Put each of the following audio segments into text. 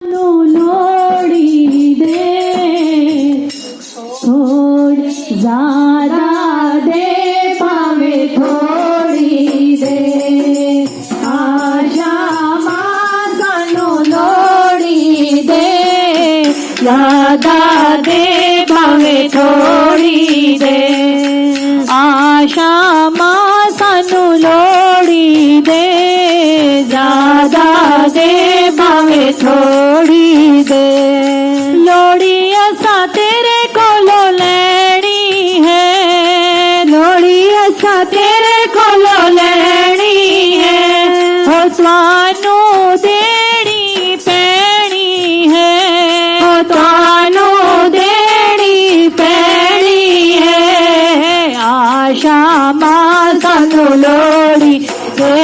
लोड़ी दे थोड़ी ज्यादा दे पावे थोड़ी दे आशा मासनो लोड़ी दे ज्यादा दे पावे थोड़ी दे आशा मासनो लोड़ी दे ज्यादा दे भावे थोड़ी दे लोड़ी असा तेरे कोलो लेनी है लोड़ी असा तेरे कोलो लेनी है हो स्वानू देनी पैनी है हो स्वानू देनी पैनी है आशा मासनु लोड़ी दे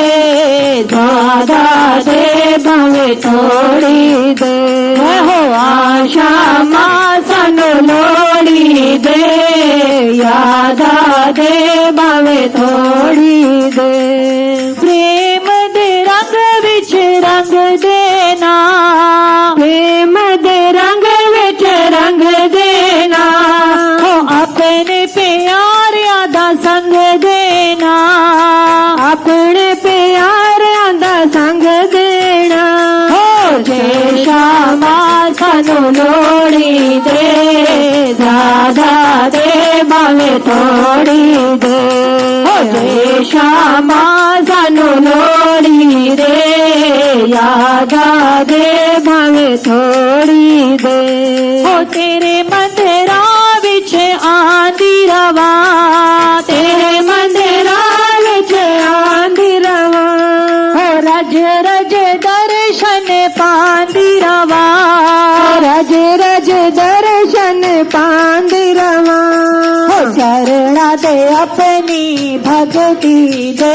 दादा दे भावे थोड़ी दे हो आशा मासनु लोड़ी दे यादा दे भावे थोड़ी दे प्रेम दे रंग विच रंग देना प्रेम दे रंग विच रंग देना हो अपने प्यार यादा संग देना अपने प्यार आंदा संग देना हो जे श्यामा सनु लोड़ी दे दादा दे भावे थोड़ी दे हो जे श्यामा सनु लोड़ी दे यादा दे भावे थोड़ी दे हो तेरे मंदिरा विच आंदी रवा तेरे मंदिरा विच आंदी रवा हो रज रज दर्शन पांदी रवा रज रज दर्शन पांदी रवा हो चरणा दे अपनी भक्ति दे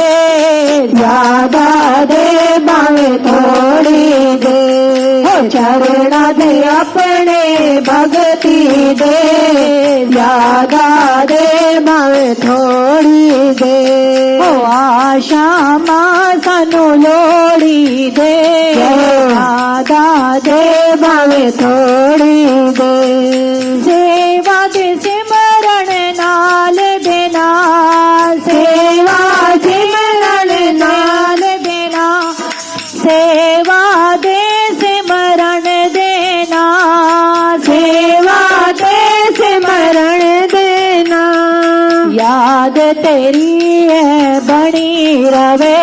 ज्यादा दे भावे थोड़ी दे हो चरणा दे अपने भक्ति दे ज्यादा दे भावे थोड़ी दे हो आशा मासनु लोड़ी दे ज्यादा दे भावे थोड़ी दे सेवा दे सिमरण नाल देना सेवा सिमरण नाल देना सेवा दे सिमरण देना सेवा दे सिमरण देना याद तेरी है बनी रवे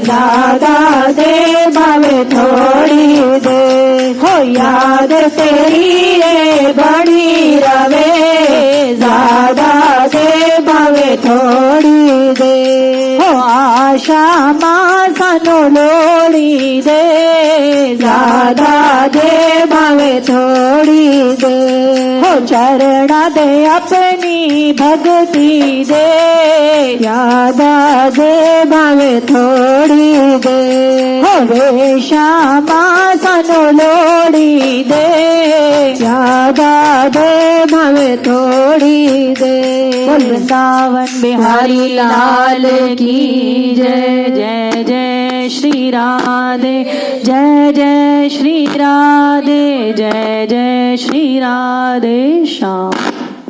दादा दे भावे थोड़ी दे हो याद तेरी है बनी रवे दादा दे भावे थोड़ी दे हो आशा मासनु लोड़ी दे दादा दे भावे थोड़ी दे हो चरणा दे अपनी भक्ति दे यादा दे भावे थोड़ी दे हो वे श्यामा सनु लोड़ी दे यादा दे भावे थोड़ी दे वृंदावन बिहारी लाल की जय जय जय श्री राधे जय जय श्री राधे जय जय श्री राधे श्याम।